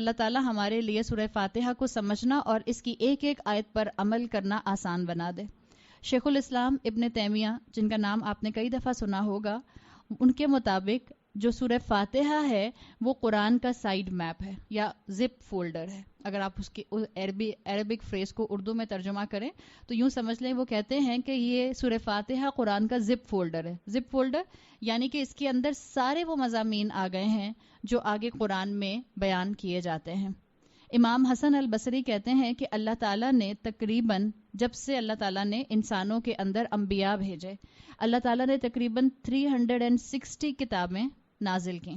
اللہ تعالیٰ ہمارے لیے سورہ فاتحہ کو سمجھنا اور اس کی ایک ایک آیت پر عمل کرنا آسان بنا دے۔ شیخ الاسلام ابن تیمیہ، جن کا نام آپ نے کئی دفعہ سنا ہوگا، ان کے مطابق جو سورہ فاتحہ ہے وہ قرآن کا سائیڈ میپ ہے یا زپ فولڈر ہے۔ اگر آپ اس کی عربک فریز کو اردو میں ترجمہ کریں تو یوں سمجھ لیں، وہ کہتے ہیں کہ یہ سورہ فاتحہ قرآن کا زپ فولڈر ہے۔ زپ فولڈر یعنی کہ اس کے اندر سارے وہ مضامین آ گئے ہیں جو آگے قرآن میں بیان کیے جاتے ہیں۔ امام حسن البصری کہتے ہیں کہ اللہ تعالیٰ نے تقریباً جب سے اللہ تعالیٰ نے انسانوں کے اندر انبیاء بھیجے، اللہ تعالیٰ نے تقریباً 360 کتابیں نازل کیں۔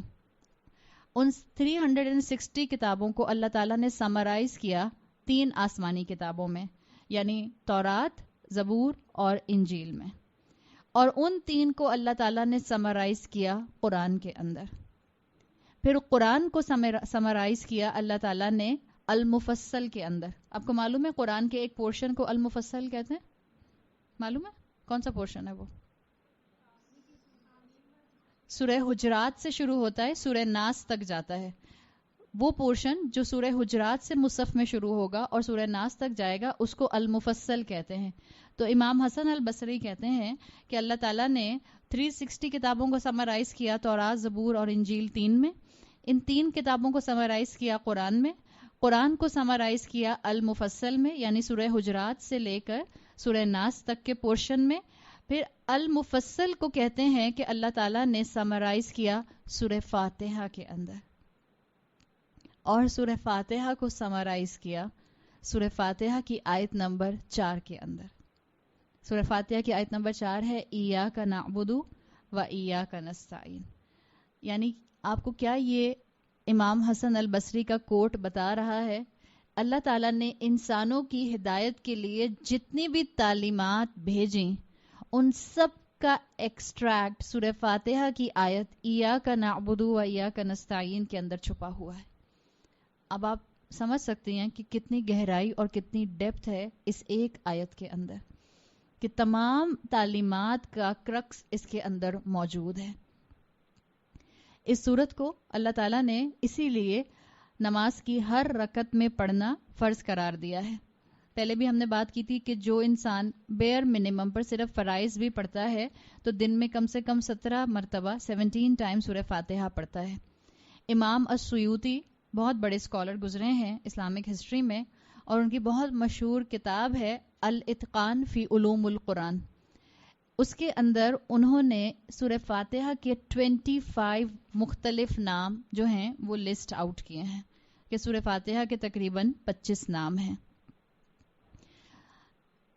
ان 360 کتابوں کو اللہ تعالیٰ نے سمرائز کیا 3 آسمانی کتابوں میں، یعنی تورات، زبور اور انجیل میں، اور ان 3 کو اللہ تعالیٰ نے سمرائز کیا قرآن کے اندر۔ پھر قرآن کو سمرائز کیا اللہ تعالیٰ نے المفصل کے اندر۔ آپ کو معلوم ہے قرآن کے ایک پورشن کو المفصل کہتے ہیں؟ معلوم ہے کون سا پورشن ہے وہ؟ سورہ حجرات سے شروع ہوتا ہے، سورہ ناس تک جاتا ہے۔ وہ پورشن جو سورہ حجرات سے مصحف میں شروع ہوگا اور سورہ ناس تک جائے گا اس کو المفصل کہتے ہیں۔ تو امام حسن البصری کہتے ہیں کہ اللہ تعالیٰ نے 360 کتابوں کو سمرائز کیا، تورات، زبور اور انجیل 3 میں۔ ان 3 کتابوں کو سمرائز کیا قرآن میں، قرآن کو سمرائز کیا المفصل میں، یعنی سورہ حجرات سے لے کر سورہ ناس تک کے پورشن میں۔ پھر المفصل کو کہتے ہیں کہ اللہ تعالیٰ نے سمرائز کیا سورہ فاتحہ کے اندر، اور سورہ فاتحہ کو سمرائز کیا سورہ فاتحہ کی آیت نمبر 4 کے اندر۔ سورہ فاتحہ کی آیت نمبر 4 ہے ایاک نعبد و ایاک نستعین۔ یعنی آپ کو کیا یہ امام حسن البصری کا کوٹ بتا رہا ہے؟ اللہ تعالیٰ نے انسانوں کی ہدایت کے لیے جتنی بھی تعلیمات بھیجیں ان سب کا ایکسٹریکٹ سورہ فاتحہ کی آیت ایاک نعبد و ایاک نستعین کے اندر چھپا ہوا ہے۔ اب آپ سمجھ سکتے ہیں کہ کتنی گہرائی اور کتنی ڈیپتھ ہے اس ایک آیت کے اندر، کہ تمام تعلیمات کا کرکس اس کے اندر موجود ہے۔ اس سورت کو اللہ تعالیٰ نے اسی لیے نماز کی ہر رکعت میں پڑھنا فرض قرار دیا ہے۔ پہلے بھی ہم نے بات کی تھی کہ جو انسان بیئر منیمم پر صرف فرائض بھی پڑھتا ہے تو دن میں کم سے کم 17 مرتبہ 17 ٹائم سورہ فاتحہ پڑھتا ہے۔ امام السیوطی بہت بڑے اسکالر گزرے ہیں اسلامک ہسٹری میں، اور ان کی بہت مشہور کتاب ہے الاتقان فی علوم القرآن۔ اس کے اندر انہوں نے سورہ فاتحہ کے 25 مختلف نام جو ہیں وہ لسٹ آؤٹ کیے ہیں، کہ سورہ فاتحہ کے تقریباً 25 نام ہیں۔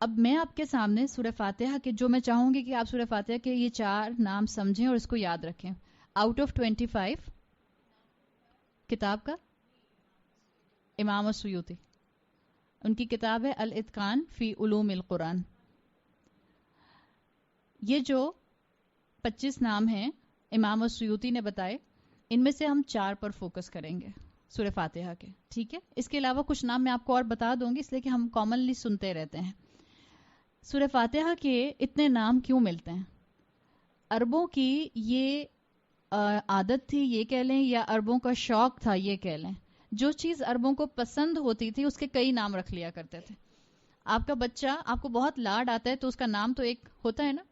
اب میں آپ کے سامنے سورہ فاتحہ کے، جو میں چاہوں گی کہ آپ سورہ فاتحہ کے یہ 4 نام سمجھیں اور اس کو یاد رکھیں۔ آؤٹ آف 25 کتاب کا امام السیوطی، ان کی کتاب ہے الاتقان فی علوم القرآن۔ یہ جو 25 نام ہیں امام السیوطی نے بتائے، ان میں سے ہم 4 پر فوکس کریں گے سورہ فاتحہ کے، ٹھیک ہے؟ اس کے علاوہ کچھ نام میں آپ کو اور بتا دوں گی، اس لیے کہ ہم کامنلی سنتے رہتے ہیں۔ سورہ فاتحہ کے اتنے نام کیوں ملتے ہیں؟ عربوں کی یہ عادت تھی یہ کہہ لیں، یا عربوں کا شوق تھا یہ کہہ لیں، جو چیز عربوں کو پسند ہوتی تھی اس کے کئی نام رکھ لیا کرتے تھے۔ آپ کا بچہ، آپ کو بہت لاڈ آتا ہے تو اس کا نام تو ایک ہوتا ہے نا،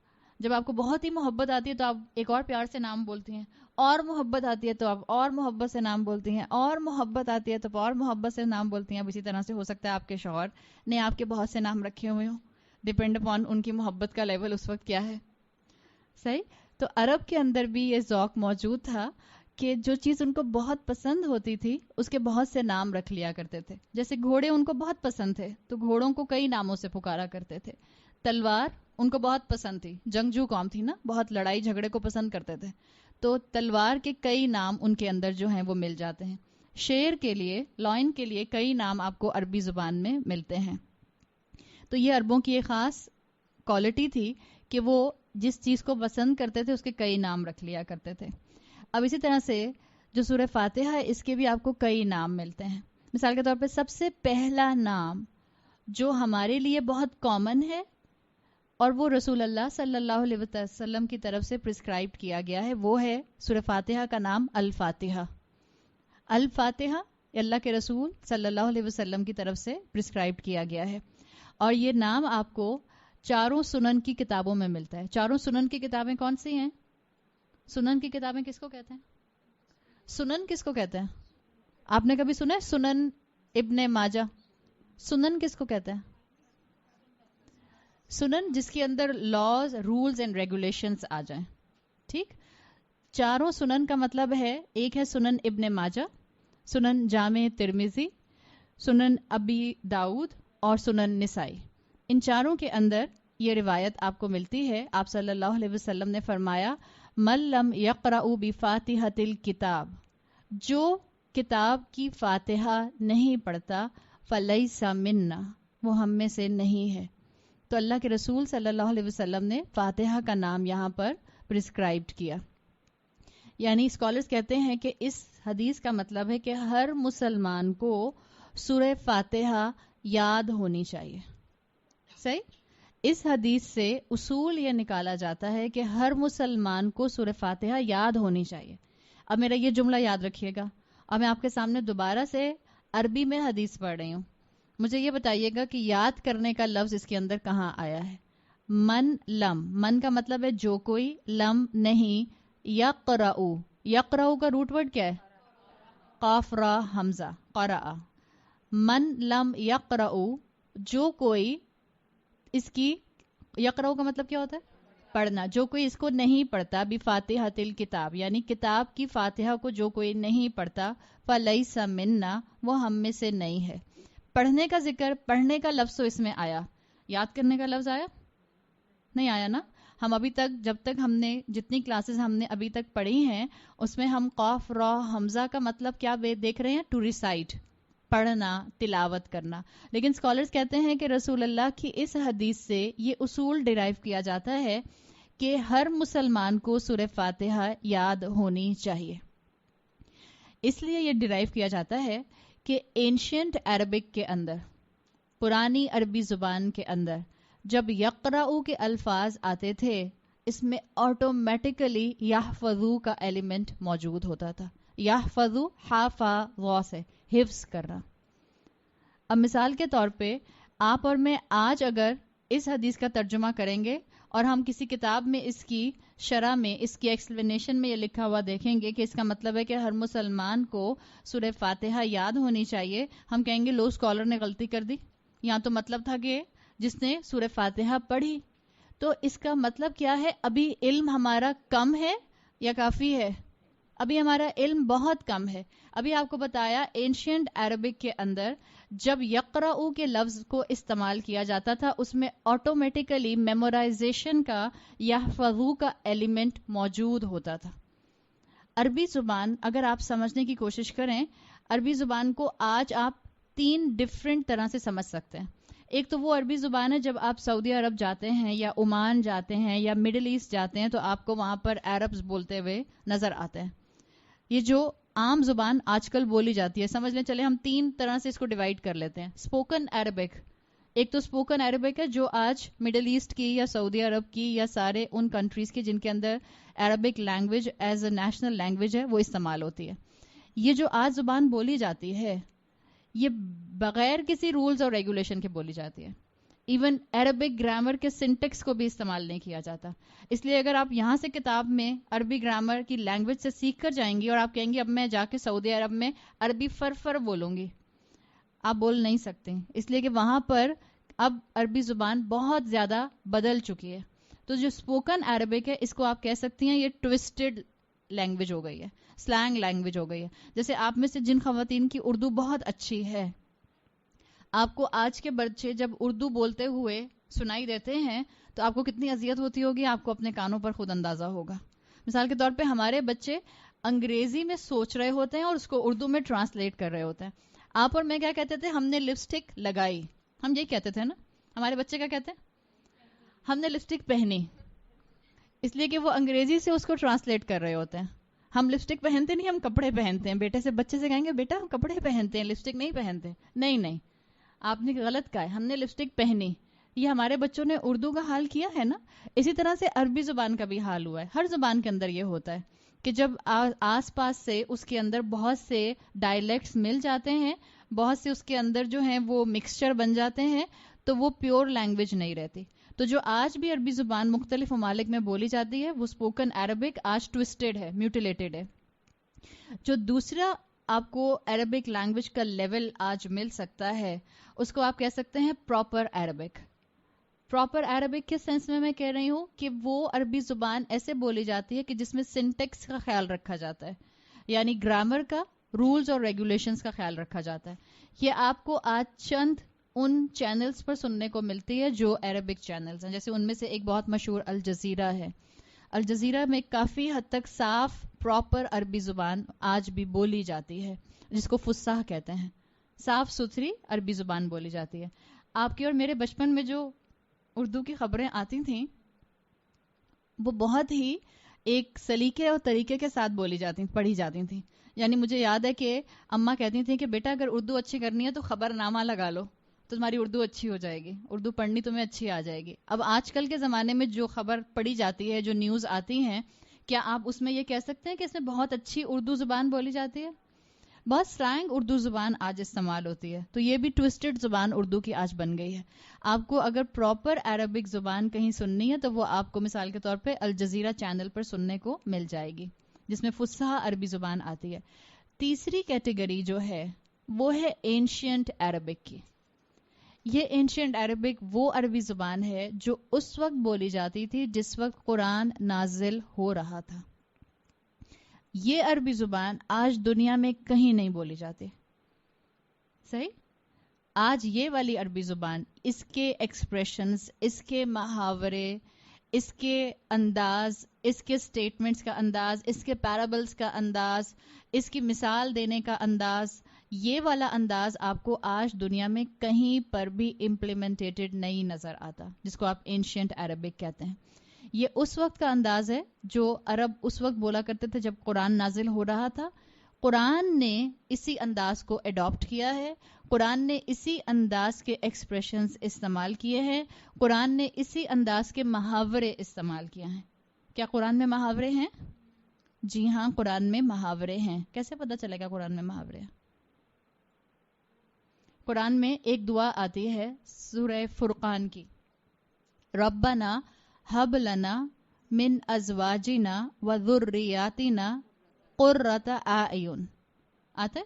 جب آپ کو بہت ہی محبت آتی ہے تو آپ ایک اور پیار سے نام بولتی ہیں، اور محبت آتی ہے تو آپ اور محبت سے نام بولتی ہیں، اور محبت آتی ہے تو اور محبت سے نام بولتی ہیں۔ اب اسی طرح سے ہو سکتا ہے آپ کے شوہر نے آپ کے بہت سے نام رکھے ہوئے ہوں، ڈپینڈ اپون ان کی محبت کا لیول اس وقت کیا ہے، صحیح؟ تو عرب کے اندر بھی یہ ذوق موجود تھا کہ جو چیز ان کو بہت پسند ہوتی تھی اس کے بہت سے نام رکھ لیا کرتے تھے۔ جیسے گھوڑے ان کو بہت پسند تھے تو گھوڑوں کو کئی ناموں سے پکارا کرتے تھے۔ تلوار ان کو بہت پسند تھی، جنگجو قوم تھی نا، بہت لڑائی جھگڑے کو پسند کرتے تھے، تو تلوار کے کئی نام ان کے اندر جو ہیں وہ مل جاتے ہیں۔ شیر کے لیے، لائن کے لیے کئی نام آپ کو عربی زبان میں ملتے ہیں۔ تو یہ عربوں کی ایک خاص کوالٹی تھی کہ وہ جس چیز کو پسند کرتے تھے اس کے کئی نام رکھ لیا کرتے تھے۔ اب اسی طرح سے جو سورہ فاتحہ ہے اس کے بھی آپ کو کئی نام ملتے ہیں۔ مثال کے طور پہ سب سے پہلا نام جو ہمارے لیے بہت کامن ہے اور وہ رسول اللہ صلی اللہ علیہ وسلم کی طرف سے پرسکرائب کیا گیا ہے، وہ ہے سورہ فاتحہ کا نام الفاتحہ۔ الفاتحہ یہ اللہ کے رسول صلی اللہ علیہ وسلم کی طرف سے پرسکرائب کیا گیا ہے. اور یہ نام آپ کو چاروں سنن کی کتابوں میں ملتا ہے. چاروں سنن کی کتابیں کون سی ہیں؟ سنن کی کتابیں کس کو کہتے ہیں؟ سنن کس کو کہتے ہیں؟ آپ نے کبھی سنا ہے سنن ابن ماجہ؟ سنن کس کو کہتے ہیں؟ سنن جس کے اندر لاز، رولز اینڈ ریگولیشنز آ جائیں. ٹھیک، چاروں سنن کا مطلب ہے، ایک ہے سنن ابن ماجہ، سنن جامع ترمذی، سنن ابی داؤد اور سنن نسائی. ان چاروں کے اندر یہ روایت آپ کو ملتی ہے. آپ صلی اللہ علیہ وسلم نے فرمایا من لم یقرأ بفاتحۃ الکتاب، جو کتاب کی فاتحہ نہیں پڑھتا فلیس منا، وہ ہم میں سے نہیں ہے. تو اللہ کے رسول صلی اللہ علیہ وسلم نے فاتحہ کا نام یہاں پر پرسکرائبڈ کیا. یعنی اسکالرز کہتے ہیں کہ اس حدیث کا مطلب ہے کہ ہر مسلمان کو سورہ فاتحہ یاد ہونی چاہیے. صحیح؟ اس حدیث سے اصول یہ نکالا جاتا ہے کہ ہر مسلمان کو سورہ فاتحہ یاد ہونی چاہیے. اب میرا یہ جملہ یاد رکھیے گا، اور میں آپ کے سامنے دوبارہ سے عربی میں حدیث پڑھ رہی ہوں. مجھے یہ بتائیے گا کہ یاد کرنے کا لفظ اس کے اندر کہاں آیا ہے؟ من لم، من کا مطلب ہے جو کوئی، لم نہیں. یقرأ، یقرأ کا روٹ ورڈ کیا ہے؟ قاف را حمزہ، قرأ. من لم یقرأ، جو کوئی اس کی، یقرأ کا مطلب کیا ہوتا ہے؟ پڑھنا. جو کوئی اس کو نہیں پڑھتا، بفاتحۃ الکتاب، یعنی کتاب کی فاتحہ کو جو کوئی نہیں پڑھتا، فلیس منا، وہ ہم میں سے نہیں ہے. پڑھنے کا ذکر، پڑھنے کا لفظ تو اس میں آیا، یاد کرنے کا لفظ آیا نہیں؟ آیا نا. ہم ابھی تک، جب تک ہم نے جتنی کلاسز ہم نے ابھی تک پڑھی ہیں، اس میں ہم قاف را حمزہ کا مطلب کیا دیکھ رہے ہیں؟ ٹو ریسائٹ، پڑھنا، تلاوت کرنا. لیکن اسکالرز کہتے ہیں کہ رسول اللہ کی اس حدیث سے یہ اصول ڈیرائیو کیا جاتا ہے کہ ہر مسلمان کو سورہ فاتحہ یاد ہونی چاہیے. اس لیے یہ ڈیرائیو کیا جاتا ہے کہ اینشینٹ عربک کے اندر، پرانی عربی زبان کے اندر، جب یقرأ کے الفاظ آتے تھے، اس میں آٹومیٹیکلی یحفظو کا ایلیمنٹ موجود ہوتا تھا. یحفظو، حافا غو سے حفظ کرنا. اب مثال کے طور پہ آپ اور میں آج اگر اس حدیث کا ترجمہ کریں گے اور ہم کسی کتاب میں اس کی شرح میں، اس کی ایکسپلینیشن میں یہ لکھا ہوا دیکھیں گے کہ اس کا مطلب ہے کہ ہر مسلمان کو سورہ فاتحہ یاد ہونی چاہیے، ہم کہیں گے لو اسکالر نے غلطی کر دی. یہاں تو مطلب تھا کہ جس نے سورہ فاتحہ پڑھی. تو اس کا مطلب کیا ہے؟ ابھی علم ہمارا کم ہے یا کافی ہے؟ ابھی ہمارا علم بہت کم ہے. ابھی آپ کو بتایا اینشینٹ عربک کے اندر جب یقرأ کے لفظ کو استعمال کیا جاتا تھا، اس میں آٹومیٹیکلی میمورائزیشن کا، یحفظو کا ایلیمنٹ موجود ہوتا تھا. عربی زبان اگر آپ سمجھنے کی کوشش کریں، عربی زبان کو آج آپ 3 ڈفرینٹ طرح سے سمجھ سکتے ہیں. ایک تو وہ عربی زبان ہے جب آپ سعودی عرب جاتے ہیں یا عمان جاتے ہیں یا مڈل ایسٹ جاتے ہیں تو آپ کو وہاں پر عربز بولتے ہوئے نظر آتے ہیں. یہ جو عام زبان آج کل بولی جاتی ہے، سمجھ لیں چلے ہم 3 طرح سے اس کو ڈیوائیڈ کر لیتے ہیں. اسپوکن عربک، ایک تو اسپوکن عربک ہے جو آج مڈل ایسٹ کی یا سعودی عرب کی یا سارے ان کنٹریز کی جن کے اندر Arabic language as a national language ہے وہ استعمال ہوتی ہے. یہ جو آج زبان بولی جاتی ہے یہ بغیر کسی رولز اور ریگولیشن کے بولی جاتی ہے. ایون عربک گرامر کے سنٹیکس کو بھی استعمال نہیں کیا جاتا. اس لیے اگر آپ یہاں سے کتاب میں عربی گرامر کی لینگویج سے سیکھ کر جائیں گی اور آپ کہیں گے اب میں جا کے سعودی عرب میں عربی فر بولوں گی، آپ بول نہیں سکتے، اس لیے کہ وہاں پر اب عربی زبان بہت زیادہ بدل چکی ہے. تو جو اسپوکن عربک ہے اس کو آپ کہہ سکتی ہیں یہ ٹوسٹڈ لینگویج ہو گئی ہے، سلینگ لینگویج ہو گئی ہے. جیسے آپ میں سے جن خواتین کی اردو بہت اچھی ہے، آپ کو آج کے بچے جب اردو بولتے ہوئے سنائی دیتے ہیں تو آپ کو کتنی اذیت ہوتی ہوگی، آپ کو اپنے کانوں پر خود اندازہ ہوگا. مثال کے طور پہ ہمارے بچے انگریزی میں سوچ رہے ہوتے ہیں اور اس کو اردو میں ٹرانسلیٹ کر رہے ہوتے ہیں. آپ اور میں کیا کہتے تھے؟ ہم نے لپسٹک لگائی، ہم یہی کہتے تھے نا. ہمارے بچے کیا کہتے ہیں؟ ہم نے لپسٹک پہنی، اس لیے کہ وہ انگریزی سے اس کو ٹرانسلیٹ کر رہے ہوتے ہیں. ہم لپسٹک پہنتے نہیں، ہم کپڑے پہنتے ہیں. بیٹے سے، بچے سے کہیں گے بیٹا ہم کپڑے پہنتے ہیں، لپسٹک نہیں پہنتے. نہیں، آپ نے غلط کہا ہے، ہم نے لپسٹک پہنی. یہ ہمارے بچوں نے اردو کا حال کیا ہے نا. اسی طرح سے عربی زبان کا بھی حال ہوا ہے. ہر زبان کے اندر یہ ہوتا ہے کہ جب آس پاس سے اس کے اندر بہت سے ڈائلیکٹس مل جاتے ہیں، بہت سے اس کے اندر جو ہیں وہ مکسچر بن جاتے ہیں، تو وہ پیور لینگویج نہیں رہتی. تو جو آج بھی عربی زبان مختلف ممالک میں بولی جاتی ہے وہ اسپوکن عربک آج ٹوسٹڈ ہے، میوٹیلیٹڈ ہے. جو دوسرا آپ کو عربک لینگویج کا لیول آج مل سکتا ہے اس کو آپ کہہ سکتے ہیں پراپر عربک. پراپر عربک کے سینس میں کہہ رہی ہوں کہ وہ عربی زبان ایسے بولی جاتی ہے کہ جس میں سنٹیکس کا خیال رکھا جاتا ہے، یعنی گرامر کا، رولز اور ریگولیشنز کا خیال رکھا جاتا ہے. یہ آپ کو آج چند ان چینلز پر سننے کو ملتی ہے جو عربک چینلز ہیں. جیسے ان میں سے ایک بہت مشہور الجزیرہ ہے. الجزیرہ میں کافی حد تک صاف پراپر عربی زبان آج بھی بولی جاتی ہے، جس کو فصاح کہتے ہیں. صاف ستھری عربی زبان بولی جاتی ہے. آپ کے اور میرے بچپن میں جو اردو کی خبریں آتی تھیں وہ بہت ہی ایک سلیقے اور طریقے کے ساتھ بولی جاتی پڑھی جاتی تھیں. یعنی مجھے یاد ہے کہ اماں کہتی تھیں کہ بیٹا اگر اردو اچھی کرنی ہے تو خبر نامہ لگا لو تو تمہاری اردو اچھی ہو جائے گی، اردو پڑھنی تمہیں اچھی آ جائے گی. اب آج کل کے زمانے میں جو خبر پڑھی جاتی ہے، جو نیوز آتی ہیں، کیا آپ اس میں یہ کہہ سکتے ہیں کہ اس میں بہت اچھی اردو زبان بولی جاتی ہے؟ بہت سلینگ اردو زبان آج استعمال ہوتی ہے. تو یہ بھی ٹوسٹڈ زبان اردو کی آج بن گئی ہے. آپ کو اگر پراپر عربک زبان کہیں سننی ہے تو وہ آپ کو مثال کے طور پہ الجزیرہ چینل پر سننے کو مل جائے گی، جس میں فصاح عربی زبان آتی ہے. تیسری کیٹیگری جو ہے وہ ہے اینشینٹ عربک کی. یہ اینشینٹ عربک وہ عربی زبان ہے جو اس وقت بولی جاتی تھی جس وقت قرآن نازل ہو رہا تھا. یہ عربی زبان آج دنیا میں کہیں نہیں بولی جاتی. صحیح؟ آج یہ والی عربی زبان، اس کے ایکسپریشنز، اس کے محاورے، اس کے انداز، اس کے سٹیٹمنٹس کا انداز، اس کے پیرابلز کا انداز، اس کی مثال دینے کا انداز، یہ والا انداز آپ کو آج دنیا میں کہیں پر بھی امپلیمنٹیڈ نہیں نظر آتا، جس کو آپ اینشینٹ عربک کہتے ہیں. یہ اس وقت کا انداز ہے جو عرب اس وقت بولا کرتے تھے جب قرآن نازل ہو رہا تھا. قرآن نے اسی انداز کو اڈاپٹ کیا ہے، قرآن نے اسی انداز کے ایکسپریشنز استعمال کیے ہیں، قرآن نے اسی انداز کے محاورے استعمال کیے ہیں. کیا قرآن میں محاورے ہیں؟ جی ہاں، قرآن میں محاورے ہیں. کیسے پتہ چلے گا قرآن میں محاورے ہیں؟ قرآن میں ایک دعا آتی ہے سورہ فرقان کی، ربنا حب لنا من ازواجنا وذریاتنا قرۃ اعین. آتا ہے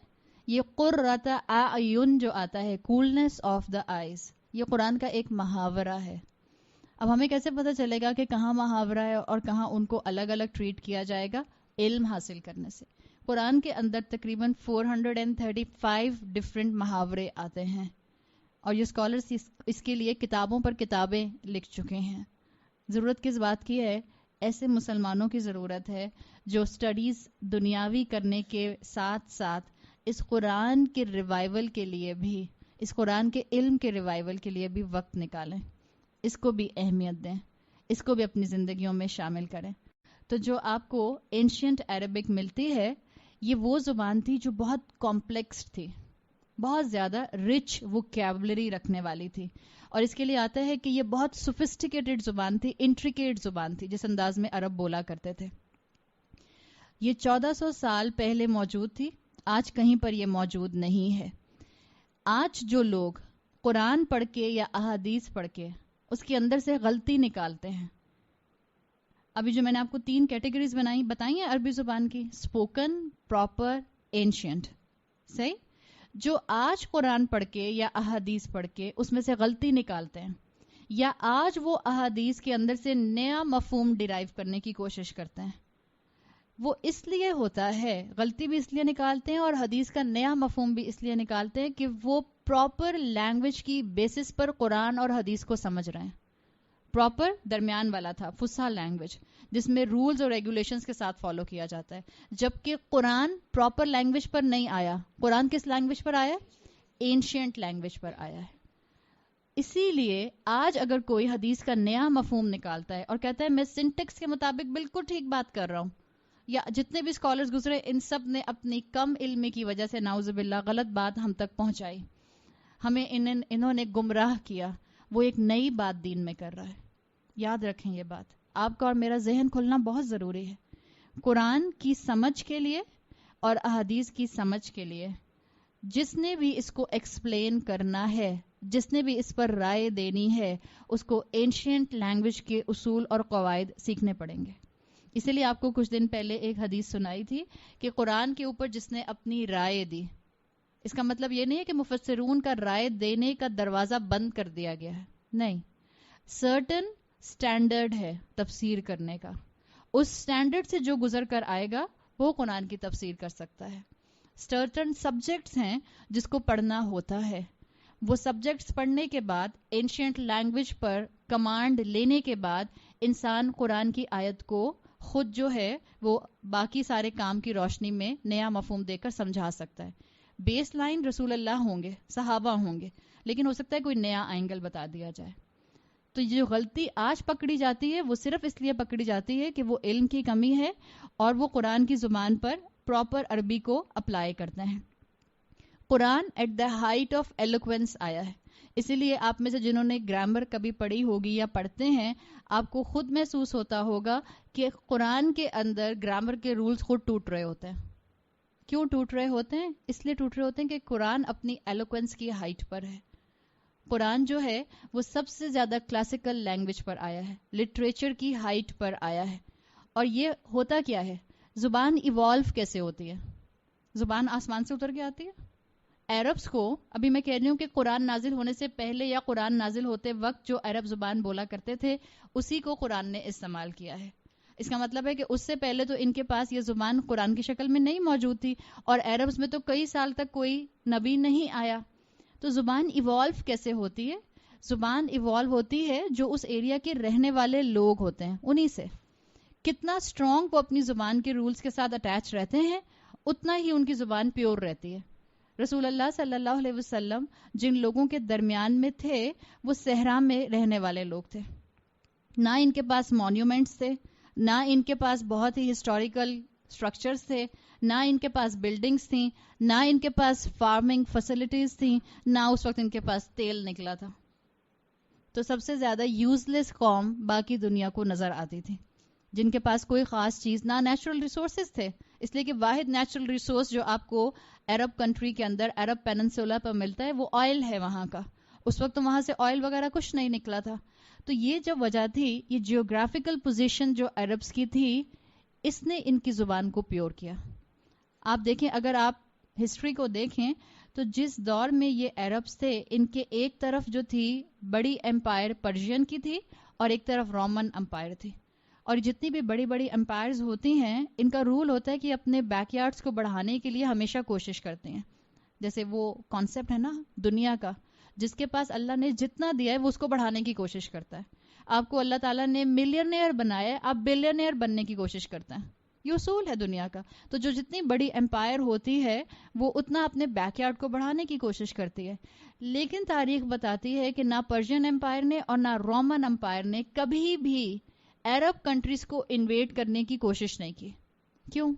یہ قرۃ اعین جو آتا ہے، کولنس آف دا آئیز، یہ قرآن کا ایک محاورہ ہے. اب ہمیں کیسے پتہ چلے گا کہ کہاں محاورہ ہے اور کہاں ان کو الگ الگ ٹریٹ کیا جائے گا؟ علم حاصل کرنے سے. قرآن کے اندر تقریباً 435 ڈفرینٹ محاورے آتے ہیں اور یہ اسکالرس اس کے لیے کتابوں پر کتابیں لکھ چکے ہیں. ضرورت کس بات کی ہے؟ ایسے مسلمانوں کی ضرورت ہے جو سٹڈیز دنیاوی کرنے کے ساتھ ساتھ اس قرآن کے ریوائول کے لیے بھی، اس قرآن کے علم کے ریوائول کے لیے بھی وقت نکالیں، اس کو بھی اہمیت دیں، اس کو بھی اپنی زندگیوں میں شامل کریں. تو جو آپ کو اینشینٹ عربک ملتی ہے یہ وہ زبان تھی جو بہت کمپلیکس تھی، بہت زیادہ رچ ووکیبلری رکھنے والی تھی. اور اس کے لیے آتا ہے کہ یہ بہت سوفسٹیکیٹڈ زبان تھی، انٹریکیٹ زبان تھی جس انداز میں عرب بولا کرتے تھے. یہ 1400 سال پہلے موجود تھی، آج کہیں پر یہ موجود نہیں ہے. آج جو لوگ قرآن پڑھ کے یا احادیث پڑھ کے اس کے اندر سے غلطی نکالتے ہیں، ابھی جو میں نے آپ کو 3 کیٹیگریز بتائی ہیں عربی زبان کی، اسپوکن، پراپر، اینشینٹ. صحیح؟ جو آج قرآن پڑھ کے یا احادیث پڑھ کے اس میں سے غلطی نکالتے ہیں یا آج وہ احادیث کے اندر سے نیا مفہوم ڈیرائیو کرنے کی کوشش کرتے ہیں، وہ اس لیے ہوتا ہے، غلطی بھی اس لیے نکالتے ہیں اور حدیث کا نیا مفہوم بھی اس لیے نکالتے ہیں کہ وہ پراپر لینگویج کی بیسس پر قرآن اور حدیث کو سمجھ رہے ہیں. پراپر درمیان والا تھا فصیح لینگویج جس میں رولز اور ریگولیشنز کے ساتھ فالو کیا جاتا ہے، جبکہ قرآن پراپر لینگویج پر نہیں آیا. قرآن کس لینگویج پر آیا؟ اینشینٹ لینگویج پر آیا ہے. اسی لیے آج اگر کوئی حدیث کا نیا مفہوم نکالتا ہے اور کہتا ہے میں سنٹیکس کے مطابق بالکل ٹھیک بات کر رہا ہوں، یا جتنے بھی اسکالرز گزرے ان سب نے اپنی کم علمی کی وجہ سے نعوذ باللہ غلط بات ہم تک پہنچائی، ہمیں انہوں نے گمراہ کیا، وہ ایک نئی بات دین میں کر رہا ہے. یاد رکھیں یہ بات، آپ کا اور میرا ذہن کھلنا بہت ضروری ہے. قرآن کی سمجھ کے لیے اور احادیث کی سمجھ کے لیے جس نے بھی اس کو ایکسپلین کرنا ہے، جس نے بھی اس پر رائے دینی ہے، اس کو اینشینٹ لینگویج کے اصول اور قواعد سیکھنے پڑیں گے. اسی لیے آپ کو کچھ دن پہلے ایک حدیث سنائی تھی کہ قرآن کے اوپر جس نے اپنی رائے دی، اس کا مطلب یہ نہیں ہے کہ مفسرون کا رائے دینے کا دروازہ بند کر دیا گیا ہے، نہیں، سرٹن سٹینڈرڈ ہے تفسیر کرنے کا. اس سٹینڈرڈ سے جو گزر کر آئے گا وہ قرآن کی تفسیر کر سکتا ہے. سرٹن سبجیکٹس ہیں جس کو پڑھنا ہوتا ہے، وہ سبجیکٹس پڑھنے کے بعد اینشینٹ لینگویج پر کمانڈ لینے کے بعد انسان قرآن کی آیت کو خود جو ہے وہ باقی سارے کام کی روشنی میں نیا مفہوم دے کر سمجھا سکتا ہے. بیس لائن رسول اللہ ہوں گے، صحابہ ہوں گے، لیکن ہو سکتا ہے کوئی نیا اینگل بتا دیا جائے. تو یہ جو غلطی آج پکڑی جاتی ہے وہ صرف اس لیے پکڑی جاتی ہے کہ وہ علم کی کمی ہے اور وہ قرآن کی زبان پر پراپر عربی کو اپلائی کرتے ہیں. Quran at the height of eloquence آیا ہے، اسی لیے آپ میں سے جنہوں نے گرامر کبھی پڑھی ہوگی یا پڑھتے ہیں آپ کو خود محسوس ہوتا ہوگا کہ قرآن کے اندر گرامر کے رولز خود ٹوٹ رہے ہوتے ہیں. کیوں ٹوٹ رہے ہوتے ہیں؟ اس لیے ٹوٹ رہے ہوتے ہیں کہ قرآن اپنی ایلوکوینس کی ہائٹ پر ہے. قرآن جو ہے وہ سب سے زیادہ کلاسیکل لینگویج پر آیا ہے، لٹریچر کی ہائٹ پر آیا ہے. اور یہ ہوتا کیا ہے؟ زبان ایوالو کیسے ہوتی ہے؟ زبان آسمان سے اتر کے آتی ہے. عربس کو ابھی میں کہہ رہی ہوں کہ قرآن نازل ہونے سے پہلے یا قرآن نازل ہوتے وقت جو عرب زبان بولا کرتے تھے اسی کو قرآن نے استعمال کیا ہے. اس کا مطلب ہے کہ اس سے پہلے تو ان کے پاس یہ زبان قرآن کی شکل میں نہیں موجود تھی اور عربس میں تو کئی سال تک کوئی نبی نہیں آیا. تو زبان ایوالو کیسے ہوتی ہے؟ زبان ایوالو ہوتی ہے جو اس ایریا کے رہنے والے لوگ ہوتے ہیں انہی سے. کتنا اسٹرانگ وہ اپنی زبان کے رولز کے ساتھ اٹیچ رہتے ہیں اتنا ہی ان کی زبان پیور رہتی ہے. رسول اللہ صلی اللہ علیہ وسلم جن لوگوں کے درمیان میں تھے وہ صحرا میں رہنے والے لوگ تھے. نہ ان کے پاس مونیومنٹس تھے، نہ ان کے پاس بہت ہی ہسٹوریکل سٹرکچرز تھے، نہ ان کے پاس بلڈنگز تھیں، نہ ان کے پاس فارمنگ فیسلٹیز تھیں، نہ اس وقت ان کے پاس تیل نکلا تھا. تو سب سے زیادہ یوز لیس قوم باقی دنیا کو نظر آتی تھی جن کے پاس کوئی خاص چیز، نہ نیچرل ریسورسز تھے. اس لیے کہ واحد نیچرل ریسورس جو آپ کو عرب کنٹری کے اندر عرب پیننسولا پر ملتا ہے وہ آئل ہے وہاں کا. اس وقت تو وہاں سے آئل وغیرہ کچھ نہیں نکلا تھا. تو یہ جو وجہ تھی، یہ جیوگرافیکل پوزیشن جو عربس کی تھی اس نے ان کی زبان کو پیور کیا. آپ دیکھیں، اگر آپ ہسٹری کو دیکھیں تو جس دور میں یہ عربس تھے ان کے ایک طرف جو تھی بڑی امپائر پرشین کی تھی اور ایک طرف رومن امپائر تھی. اور جتنی بھی بڑی بڑی امپائرز ہوتی ہیں ان کا رول ہوتا ہے کہ اپنے بیک یارڈز کو بڑھانے کے لیے ہمیشہ کوشش کرتے ہیں. جیسے وہ کانسیپٹ ہے نا دنیا کا، جس کے پاس اللہ نے جتنا دیا ہے وہ اس کو بڑھانے کی کوشش کرتا ہے. آپ کو اللہ تعالیٰ نے ملینئر بنایا ہے، آپ بلینئر بننے کی کوشش کرتے ہیں. یہ اصول ہے دنیا کا. تو جو جتنی بڑی امپائر ہوتی ہے وہ اتنا اپنے بیک یارڈ کو بڑھانے کی کوشش کرتی ہے. لیکن تاریخ بتاتی ہے کہ نہ پرشین امپائر نے اور نہ رومن امپائر نے کبھی بھی عرب کنٹریز کو انویٹ کرنے کی کوشش نہیں کی. کیوں؟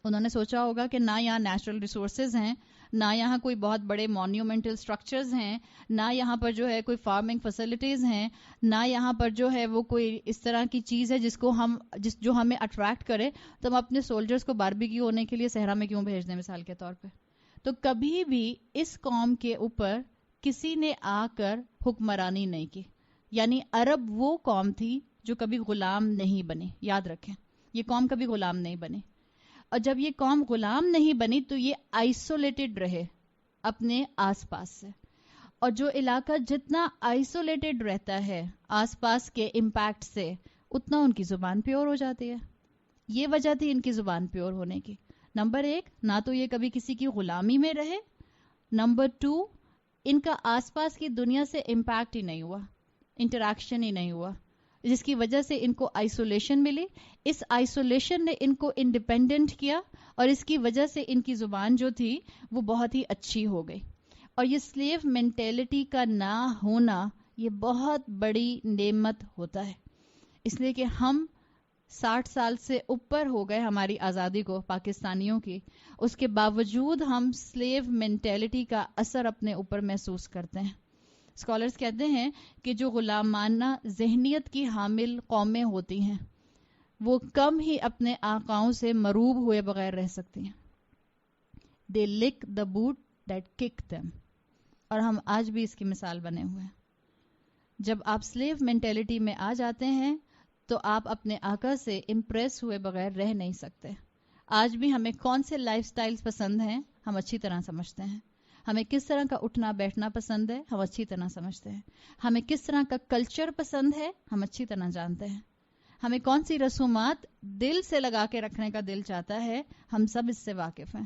انہوں نے سوچا ہوگا کہ نہ یہاں نیچرل ریسورسز ہیں، نہ یہاں کوئی بہت بڑے مونیومنٹل سٹرکچرز ہیں، نہ یہاں پر جو ہے کوئی فارمنگ فیسلٹیز ہیں، نہ یہاں پر جو ہے وہ کوئی اس طرح کی چیز ہے جو ہمیں اٹریکٹ کرے. تو ہم اپنے سولجرز کو باربیکیو ہونے کے لیے صحرا میں کیوں بھیج دیں مثال کے طور پہ. تو کبھی بھی اس قوم کے اوپر کسی نے آ کر حکمرانی نہیں کی. یعنی عرب وہ قوم تھی جو کبھی غلام نہیں بنے. یاد رکھیں یہ قوم کبھی غلام نہیں بنی. اور جب یہ قوم غلام نہیں بنی تو یہ آئسولیٹڈ رہے اپنے آس پاس سے. اور جو علاقہ جتنا آئسولیٹڈ رہتا ہے آس پاس کے امپیکٹ سے اتنا ان کی زبان پیور ہو جاتی ہے. یہ وجہ تھی ان کی زبان پیور ہونے کی. نمبر 1، نہ تو یہ کبھی کسی کی غلامی میں رہے. نمبر 2، ان کا آس پاس کی دنیا سے امپیکٹ ہی نہیں ہوا، انٹریکشن ہی نہیں ہوا، جس کی وجہ سے ان کو آئسولیشن ملی. اس آئسولیشن نے ان کو انڈیپینڈنٹ کیا اور اس کی وجہ سے ان کی زبان جو تھی وہ بہت ہی اچھی ہو گئی. اور یہ سلیو مینٹیلٹی کا نہ ہونا یہ بہت بڑی نعمت ہوتا ہے. اس لیے کہ ہم 60 سال سے اوپر ہو گئے ہماری آزادی کو پاکستانیوں کی، اس کے باوجود ہم سلیو مینٹیلٹی کا اثر اپنے اوپر محسوس کرتے ہیں. اسکالرز کہتے ہیں کہ جو غلامانہ ذہنیت کی حامل قومیں ہوتی ہیں وہ کم ہی اپنے آقاؤں سے مروب ہوئے بغیر رہ سکتی ہیں. They lick the boot that kicked them. اور ہم آج بھی اس کی مثال بنے ہوئے ہیں. جب آپ سلیو مینٹیلٹی میں آ جاتے ہیں تو آپ اپنے آقا سے امپریس ہوئے بغیر رہ نہیں سکتے. آج بھی ہمیں کون سے لائف سٹائلز پسند ہیں ہم اچھی طرح سمجھتے ہیں. ہمیں کس طرح کا اٹھنا بیٹھنا پسند ہے ہم اچھی طرح سمجھتے ہیں. ہمیں کس طرح کا کلچر پسند ہے ہم اچھی طرح جانتے ہیں. ہمیں کون سی رسومات دل سے لگا کے رکھنے کا دل چاہتا ہے ہم سب اس سے واقف ہیں.